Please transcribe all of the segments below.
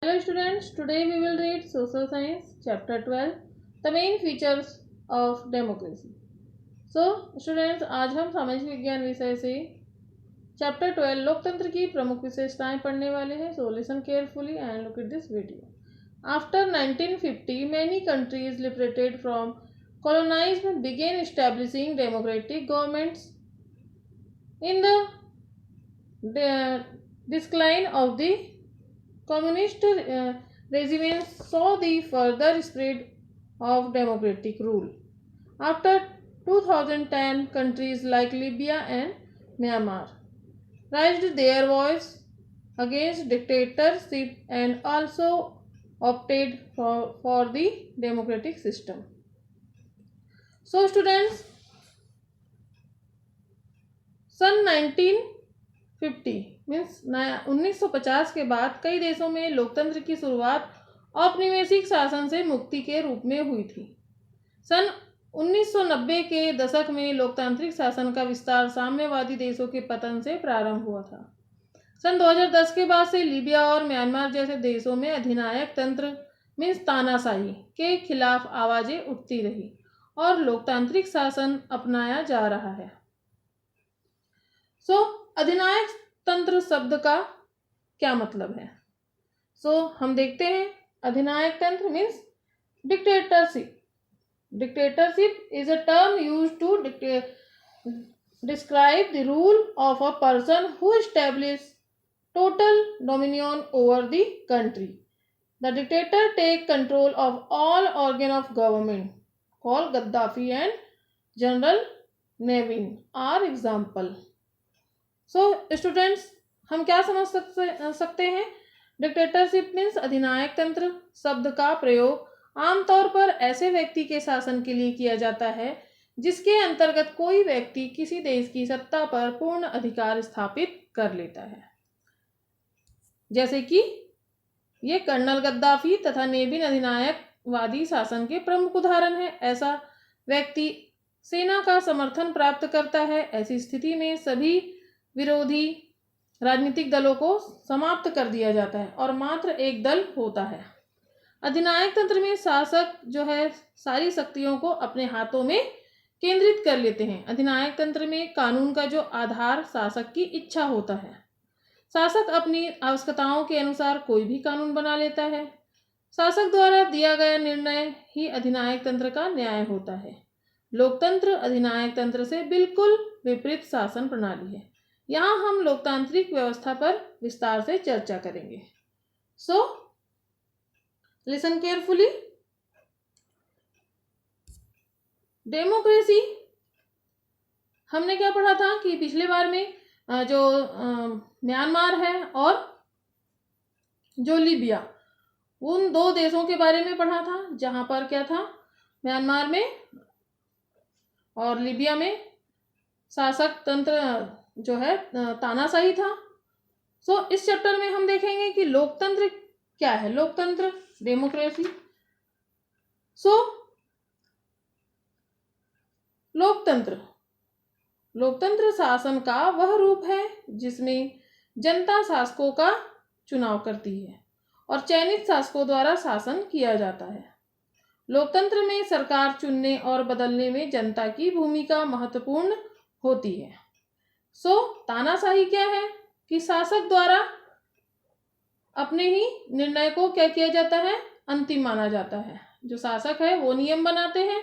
Hello students, today we will read Social Science Chapter 12, The Main Features of Democracy. So students, आज हम सामाजिक विज्ञान विषय से चैप्टर 12 लोकतंत्र की प्रमुख विशेषताएं पढ़ने वाले हैं. So listen carefully and look at this video. After 1950, many countries liberated from colonialism began establishing democratic governments. In the decline of the communist regimes saw the further spread of democratic rule. After 2010, countries like Libya and Myanmar raised their voice against dictatorship and also opted for the democratic system. So students, sun 1950 means 1950 के बाद कई देशों में लोकतंत्र की शुरुआत औपनिवेशिक शासन से मुक्ति के रूप में हुई थी. सन 1990 के दशक में लोकतांत्रिक शासन का विस्तार साम्यवादी देशों के पतन से प्रारंभ हुआ था. सन 2010 के बाद से लीबिया और म्यांमार जैसे देशों में अधिनायक तंत्र मीन्स तानाशाही के खिलाफ आवाजें उठती रही और लोकतांत्रिक शासन अपनाया जा रहा है. अधिनायक तंत्र शब्द का क्या मतलब है? हम देखते हैं. अधिनायक तंत्र means dictatorship. Dictatorship is a term used to describe the rule of a person who establishes total dominion over the country. The dictator takes control of all organ of government. Called Gaddafi and General Nevin are example. Students, हम क्या समझ सकते हैं? Dictatorship means अधिनायक तंत्र शब्द का प्रयोग आमतौर पर ऐसे व्यक्ति के शासन के लिए किया जाता है जिसके अंतर्गत कोई व्यक्ति किसी देश की सत्ता पर पूर्ण अधिकार स्थापित कर लेता है. जैसे कि ये कर्नल गद्दाफी तथा नेविन अधिनायकवादी शासन के प्रमुख उदाहरण है. ऐसा व्यक्ति सेना का समर्थन प्राप्त करता है. ऐसी स्थिति में सभी विरोधी राजनीतिक दलों को समाप्त कर दिया जाता है और मात्र एक दल होता है. अधिनायक तंत्र में शासक जो है सारी शक्तियों को अपने हाथों में केंद्रित कर लेते हैं. अधिनायक तंत्र में कानून का जो आधार शासक की इच्छा होता है. शासक अपनी आवश्यकताओं के अनुसार कोई भी कानून बना लेता है. शासक द्वारा दिया गया निर्णय ही अधिनायक तंत्र का न्याय होता है. लोकतंत्र अधिनायक तंत्र से बिल्कुल विपरीत शासन प्रणाली है. यहाँ हम लोकतांत्रिक व्यवस्था पर विस्तार से चर्चा करेंगे. Listen carefully. डेमोक्रेसी हमने क्या पढ़ा था कि पिछले बार में जो म्यांमार है और जो लीबिया, उन दो देशों के बारे में पढ़ा था जहां पर क्या था, म्यांमार में और लीबिया में शासक तंत्र जो है तानाशाही था. इस चैप्टर में हम देखेंगे कि लोकतंत्र क्या है. लोकतंत्र डेमोक्रेसी. लोकतंत्र शासन का वह रूप है जिसमें जनता शासकों का चुनाव करती है और चयनित शासकों द्वारा शासन किया जाता है. लोकतंत्र में सरकार चुनने और बदलने में जनता की भूमिका महत्वपूर्ण होती है. तानाशाही क्या है कि शासक द्वारा अपने ही निर्णय को क्या किया जाता है, अंतिम माना जाता है. जो शासक है वो नियम बनाते हैं.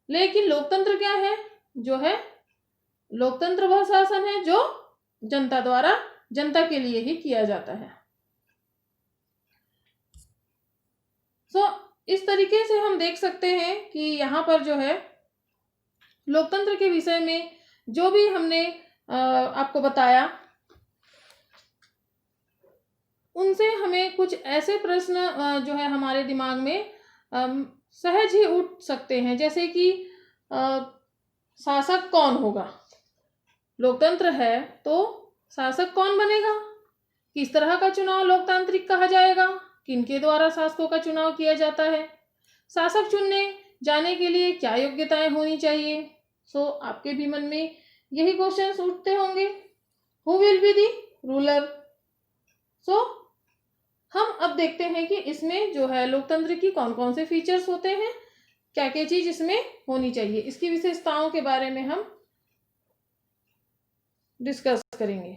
लेकिन लोकतंत्र क्या है? जो है लोकतंत्र वह शासन है जो जनता द्वारा जनता के लिए ही किया जाता है. इस तरीके से हम देख सकते हैं कि यहाँ पर जो है लोकतंत्र के विषय में जो भी हमने आपको बताया उनसे हमें कुछ ऐसे प्रश्न जो है हमारे दिमाग में सहज ही उठ सकते हैं. जैसे कि शासक कौन होगा? लोकतंत्र है तो शासक कौन बनेगा? किस तरह का चुनाव लोकतांत्रिक कहा जाएगा? किनके द्वारा शासकों का चुनाव किया जाता है? शासक चुनने जाने के लिए क्या योग्यताएं होनी चाहिए? आपके भी मन में यही क्वेश्चंस उठते होंगे. Who will be the ruler? हम अब देखते हैं कि इसमें जो है लोकतंत्र की कौन कौन से फीचर्स होते हैं, क्या क्या चीज इसमें होनी चाहिए, इसकी विशेषताओं के बारे में हम डिस्कस करेंगे।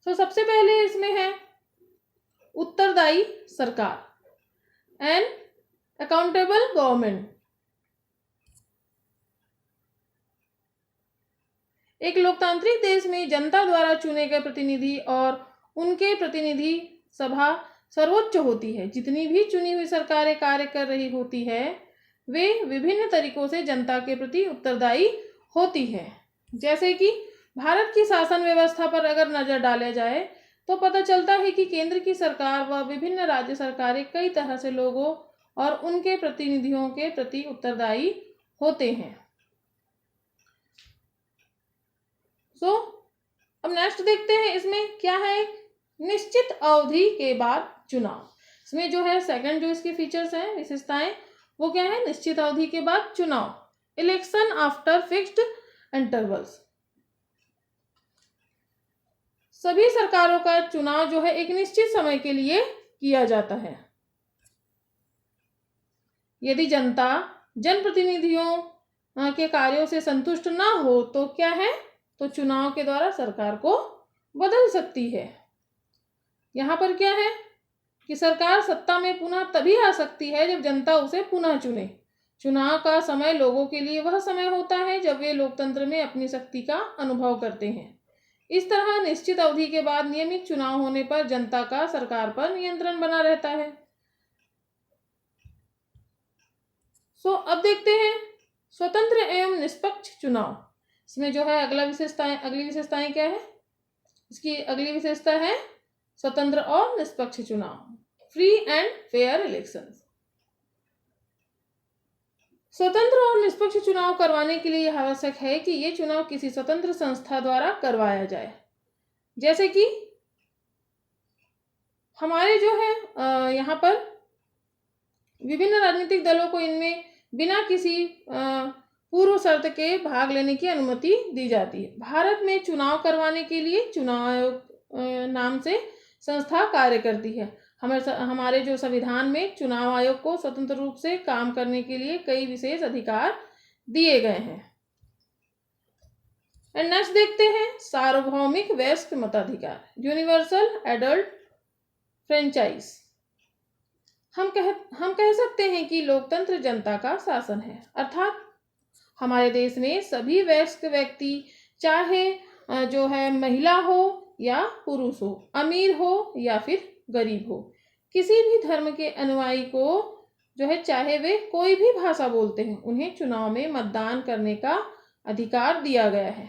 तो सबसे पहले इसमें है उत्तरदायी सरकार, एन अकाउंटेबल गवर्नमेंट। एक लोकतांत्रिक देश में जनता द्वारा चुने गए प्रतिनिधि और उनके प्रतिनिधि सभा सर्वोच्च होती है। जितनी भी चुनी हुई सरकारें कार्य कर रही होती है वे विभिन्न तरीकों से जनता के प्रति उत्तरदायी होती है। जैसे कि भारत की शासन व्यवस्था पर अगर नजर डाला जाए तो पता चलता है कि केंद्र की सरकार व विभिन्न राज्य सरकारें कई तरह से लोगों और उनके प्रतिनिधियों के प्रति उत्तरदायी होते हैं। अब नेक्स्ट देखते हैं इसमें क्या है, निश्चित अवधि के बाद चुनाव। इसमें जो है सेकंड जो इसके फीचर्स हैं, विशेषताएं, वो क्या है, निश्चित अवधि के बाद चुनाव, इलेक्शन आफ्टर फिक्स्ड इंटरवल्स। सभी सरकारों का चुनाव जो है एक निश्चित समय के लिए किया जाता है। यदि जनता जनप्रतिनिधियों के कार्यों से संतुष्ट ना हो तो क्या है, तो चुनाव के द्वारा सरकार को बदल सकती है। यहाँ पर क्या है कि सरकार सत्ता में पुनः तभी आ सकती है जब जनता उसे पुनः चुने। चुनाव का समय लोगों के लिए वह समय होता है जब वे लोकतंत्र में अपनी शक्ति का अनुभव करते हैं। इस तरह निश्चित अवधि के बाद नियमित चुनाव होने पर जनता का सरकार पर नियंत्रण बना रहता है। अब देखते हैं स्वतंत्र एवं निष्पक्ष चुनाव। इसमें जो है अगली विशेषताएं क्या है, इसकी अगली विशेषता है स्वतंत्र और निष्पक्ष चुनाव, फ्री एंड फेयर इलेक्शंस। स्वतंत्र और निष्पक्ष चुनाव करवाने के लिए यह आवश्यक है कि ये चुनाव किसी स्वतंत्र संस्था द्वारा करवाया जाए। जैसे कि हमारे जो है यहाँ पर विभिन्न राजनीतिक दलों को इनमें बिना किसी पूर्व शर्त के भाग लेने की अनुमति दी जाती है। भारत में चुनाव करवाने के लिए चुनाव आयोग नाम से संस्था कार्य करती है। हमारे जो संविधान में चुनाव आयोग को स्वतंत्र रूप से काम करने के लिए कई विशेष अधिकार दिए गए हैं। नेक्स्ट देखते हैं सार्वभौमिक वयस्क मताधिकार, यूनिवर्सल एडल्ट फ्रेंचाइज। हम कह सकते हैं कि लोकतंत्र जनता का शासन है, अर्थात हमारे देश में सभी वयस्क व्यक्ति, चाहे जो है महिला हो या पुरुष हो, अमीर हो या फिर गरीब हो, किसी भी धर्म के अनुयायी को जो है चाहे वे कोई भी भाषा बोलते हैं, उन्हें चुनाव में मतदान करने का अधिकार दिया गया है।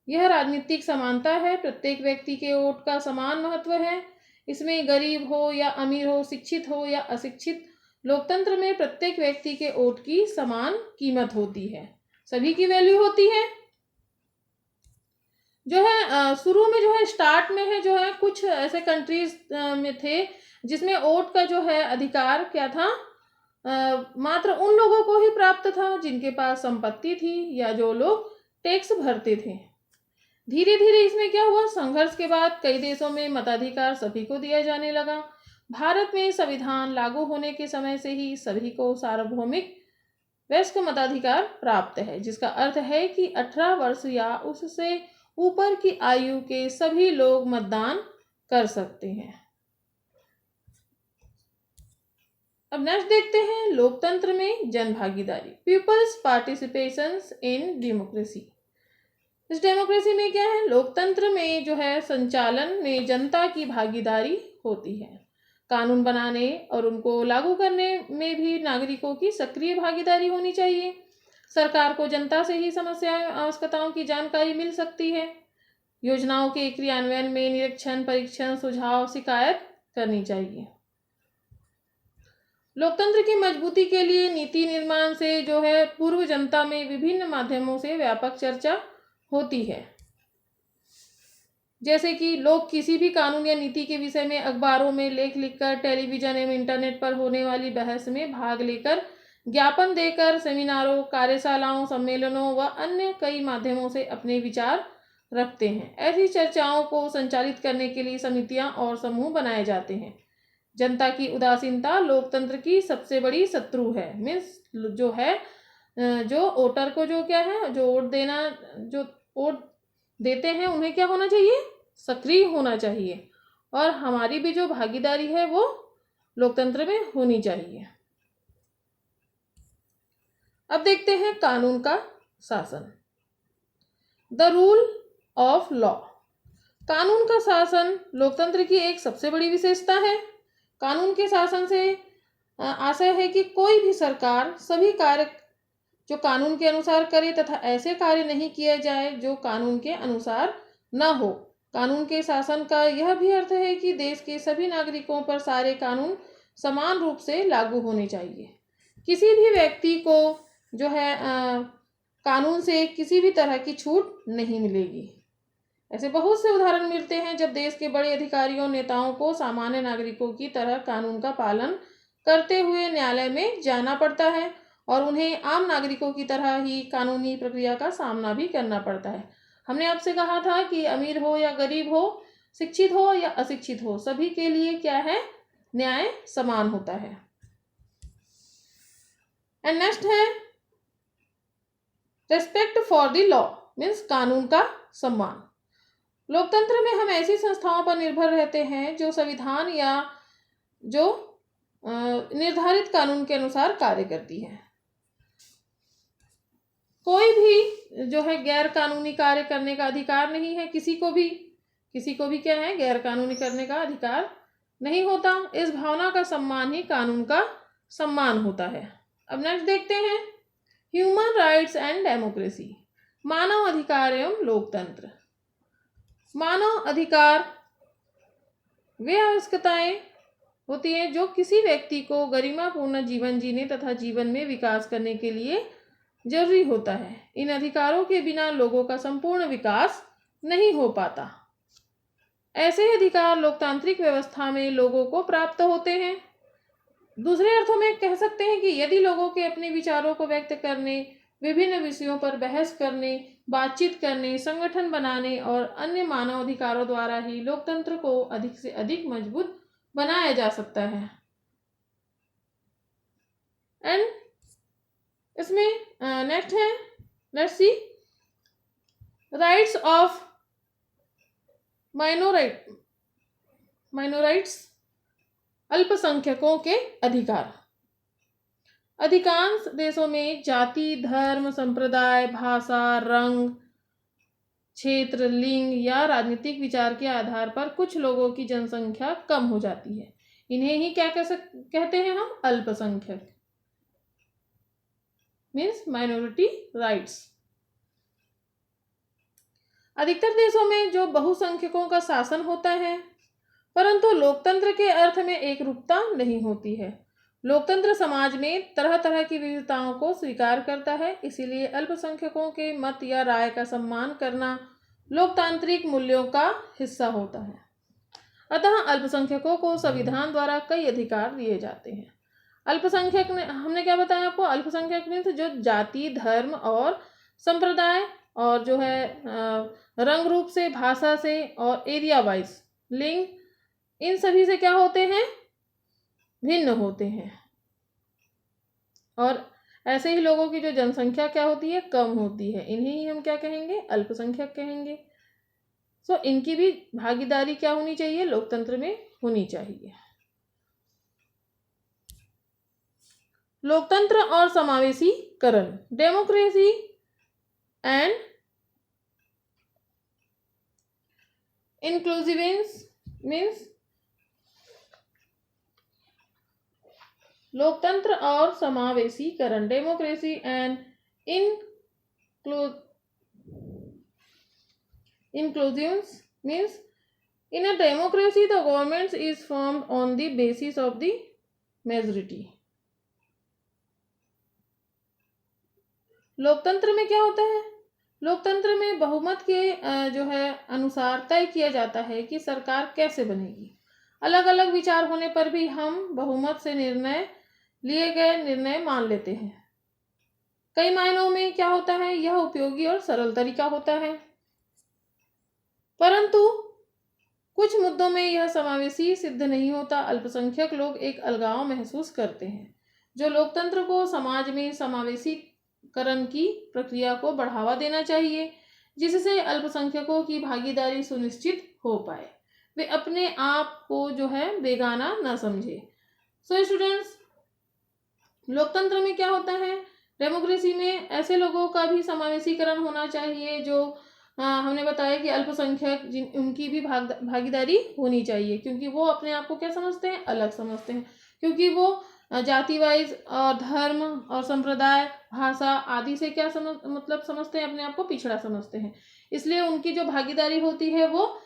यह राजनीतिक समानता है, प्रत्येक व्यक्ति के वोट का समान महत्व है। इसमें गरीब हो या अमीर हो, शिक्षित हो या अशिक्षित, लोकतंत्र में प्रत्येक व्यक्ति के वोट की समान कीमत होती है, सभी की वैल्यू होती है। जो है शुरू में जो है स्टार्ट में है जो है कुछ ऐसे कंट्रीज में थे जिसमें वोट का जो है अधिकार क्या था, मात्र उन लोगों को ही प्राप्त था जिनके पास संपत्ति थी या जो लोग टैक्स भरते थे। धीरे धीरे इसमें क्या हुआ, संघर्ष के बाद कई देशों में मताधिकार सभी को दिया जाने लगा। भारत में संविधान लागू होने के समय से ही सभी को सार्वभौमिक वयस्क मताधिकार प्राप्त है, जिसका अर्थ है कि 18 वर्ष या उससे ऊपर की आयु के सभी लोग मतदान कर सकते हैं। अब नेक्स्ट देखते हैं लोकतंत्र में जन भागीदारी, पीपल्स पार्टिसिपेशन इन डेमोक्रेसी। इस डेमोक्रेसी में क्या है, लोकतंत्र में जो है संचालन में जनता की भागीदारी होती है। कानून बनाने और उनको लागू करने में भी नागरिकों की सक्रिय भागीदारी होनी चाहिए। सरकार को जनता से ही समस्याएं आवश्यकताओं की जानकारी मिल सकती है। योजनाओं के क्रियान्वयन में निरीक्षण, परीक्षण, सुझाव, शिकायत करनी चाहिए। लोकतंत्र की मजबूती के लिए नीति निर्माण से जो है पूर्व जनता में विभिन्न माध्यमों से व्यापक चर्चा होती है। जैसे कि लोग किसी भी कानून या नीति के विषय में अखबारों में लेख लिखकर, टेलीविजन एवं इंटरनेट पर होने वाली बहस में भाग लेकर, ज्ञापन देकर, सेमिनारों, कार्यशालाओं, सम्मेलनों व अन्य कई माध्यमों से अपने विचार रखते हैं। ऐसी चर्चाओं को संचालित करने के लिए समितियां और समूह बनाए जाते हैं जनता की उदासीनता लोकतंत्र की सबसे बड़ी शत्रु है। मीन्स जो है जो वोटर को जो क्या है, जो वोट देते हैं उन्हें क्या होना चाहिए, सक्रिय होना चाहिए, और हमारी भी जो भागीदारी है वो लोकतंत्र में होनी चाहिए। अब देखते हैं कानून का शासन, द रूल ऑफ लॉ। कानून का शासन लोकतंत्र की एक सबसे बड़ी विशेषता है। कानून के शासन से आशय है कि कोई भी सरकार सभी कार्य जो कानून के अनुसार करे तथा ऐसे कार्य नहीं किए जाए जो कानून के अनुसार न हो। कानून के शासन का यह भी अर्थ है कि देश के सभी नागरिकों पर सारे कानून समान रूप से लागू होने चाहिए। किसी भी व्यक्ति को जो है कानून से किसी भी तरह की छूट नहीं मिलेगी। ऐसे बहुत से उदाहरण मिलते हैं जब देश के बड़े अधिकारियों नेताओं को सामान्य नागरिकों की तरह कानून का पालन करते हुए न्यायालय में जाना पड़ता है और उन्हें आम नागरिकों की तरह ही कानूनी प्रक्रिया का सामना भी करना पड़ता है। हमने आपसे कहा था कि अमीर हो या गरीब हो, शिक्षित हो या अशिक्षित हो, सभी के लिए क्या है, न्याय समान होता है। एंड नेक्स्ट है respect for the law, means कानून का सम्मान। लोकतंत्र में हम ऐसी संस्थाओं पर निर्भर रहते हैं जो संविधान या जो निर्धारित कानून के अनुसार कार्य करती है। कोई भी जो है गैर कानूनी कार्य करने का अधिकार नहीं है, किसी को भी क्या है, गैर कानूनी करने का अधिकार नहीं होता। इस भावना का सम्मान ही कानून का सम्मान होता है। अब नेक्स्ट देखते हैं ह्यूमन राइट्स एंड डेमोक्रेसी, मानव अधिकार एवं लोकतंत्र। मानव अधिकार वे आवश्यकताएं होती हैं जो किसी व्यक्ति को गरिमापूर्ण जीवन जीने तथा जीवन में विकास करने के लिए जरूरी होता है। इन अधिकारों के बिना लोगों का संपूर्ण विकास नहीं हो पाता। ऐसे अधिकार लोकतांत्रिक व्यवस्था में लोगों को प्राप्त होते हैं। दूसरे अर्थों में कह सकते हैं कि यदि लोगों के अपने विचारों को व्यक्त करने, विभिन्न विषयों पर बहस करने, बातचीत करने, संगठन बनाने और अन्य मानव अधिकारों द्वारा ही लोकतंत्र को अधिक से अधिक मजबूत बनाया जा सकता है। एंड इसमें नेक्स्ट है, let's see rights of minorities, अल्पसंख्यकों के अधिकार। अधिकांश देशों में जाति, धर्म, संप्रदाय, भाषा, रंग, क्षेत्र, लिंग या राजनीतिक विचार के आधार पर कुछ लोगों की जनसंख्या कम हो जाती है। इन्हें ही क्या कहते हैं हम, अल्पसंख्यक, मीन्स माइनॉरिटी राइट्स। अधिकतर देशों में जो बहुसंख्यकों का शासन होता है, परंतु लोकतंत्र के अर्थ में एक रूपता नहीं होती है। लोकतंत्र समाज में तरह तरह की विविधताओं को स्वीकार करता है, इसीलिए अल्पसंख्यकों के मत या राय का सम्मान करना लोकतांत्रिक मूल्यों का हिस्सा होता है। अतः अल्पसंख्यकों को संविधान द्वारा कई अधिकार दिए जाते हैं। अल्पसंख्यक ने हमने क्या बताया आपको, अल्पसंख्यक मीन्स जो जाति, धर्म और संप्रदाय और जो है रंग रूप से, भाषा से और एरिया वाइज, लिंग, इन सभी से क्या होते हैं, भिन्न होते हैं। और ऐसे ही लोगों की जो जनसंख्या क्या होती है, कम होती है। इन्हें ही हम क्या कहेंगे, अल्पसंख्यक कहेंगे। सो इनकी भी भागीदारी क्या होनी चाहिए, लोकतंत्र में होनी चाहिए। लोकतंत्र और समावेशीकरण, डेमोक्रेसी एंड इंक्लूसिवेंस, मीन्स लोकतंत्र और समावेशीकरण, democracy and inclusions means in a democracy the government is formed on the basis of the majority. लोकतंत्र में क्या होता है, लोकतंत्र में बहुमत के जो है अनुसार तय किया जाता है कि सरकार कैसे बनेगी। अलग अलग विचार होने पर भी हम बहुमत से लिए गए निर्णय मान लेते हैं। कई मायनों में क्या होता है, यह उपयोगी और सरल तरीका होता है, परंतु कुछ मुद्दों में यह समावेशी सिद्ध नहीं होता। अल्पसंख्यक लोग एक अलगाव महसूस करते हैं। जो लोकतंत्र को समाज में समावेशीकरण की प्रक्रिया को बढ़ावा देना चाहिए, जिससे अल्पसंख्यकों की भागीदारी सुनिश्चित हो पाए। वे अपने आप को जो है बेगाना ना समझे। सो स्टूडेंट्स, लोकतंत्र में क्या होता है, डेमोक्रेसी में ऐसे लोगों का भी समावेशीकरण होना चाहिए जो हमने बताया कि अल्पसंख्यक उनकी भी भागीदारी होनी चाहिए, क्योंकि वो अपने आप को क्या समझते हैं, अलग समझते हैं, क्योंकि वो जाति वाइज और धर्म और संप्रदाय, भाषा आदि से क्या समझते हैं, अपने आप को पिछड़ा समझते हैं। इसलिए उनकी जो भागीदारी होती है वो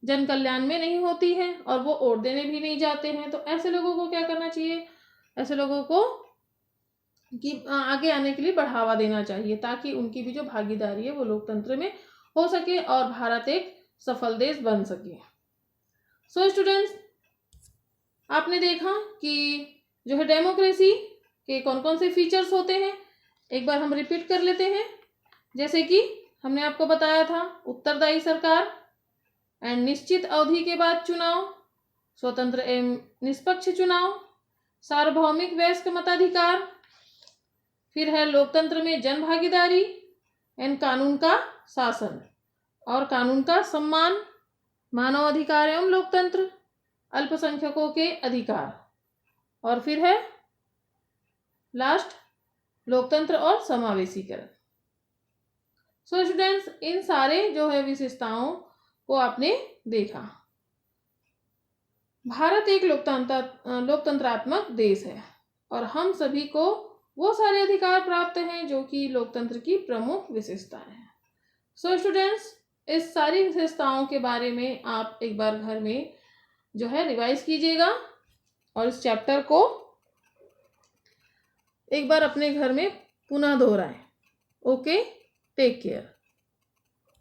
जन कल्याण में नहीं होती है और वो वोट देने भी नहीं जाते हैं। तो ऐसे लोगों को क्या करना चाहिए, ऐसे लोगों को कि आगे आने के लिए बढ़ावा देना चाहिए, ताकि उनकी भी जो भागीदारी है वो लोकतंत्र में हो सके और भारत एक सफल देश बन सके। सो स्टूडेंट्स, आपने देखा कि जो है डेमोक्रेसी के कौन कौन से फीचर्स होते हैं, एक बार हम रिपीट कर लेते हैं। जैसे कि हमने आपको बताया था, उत्तरदायी सरकार एंड निश्चित अवधि के बाद चुनाव, स्वतंत्र एवं निष्पक्ष चुनाव, सार्वभौमिक वयस्क मताधिकार, फिर है लोकतंत्र में जन भागीदारी एंड कानून का शासन और कानून का सम्मान, मानव अधिकार एवं लोकतंत्र, अल्पसंख्यकों के अधिकार, और फिर है लास्ट लोकतंत्र और समावेशीकरण। सो स्टूडेंट्स, इन सारे जो है विशेषताओं को आपने देखा। भारत एक लोकतंत्रात्मक देश है और हम सभी को वो सारे अधिकार प्राप्त हैं जो कि लोकतंत्र की प्रमुख विशेषताएं हैं। सो स्टूडेंट्स, इस सारी विशेषताओं के बारे में आप एक बार घर में जो है रिवाइज कीजिएगा और इस चैप्टर को एक बार अपने घर में पुनः दोहराएं। Okay, take care.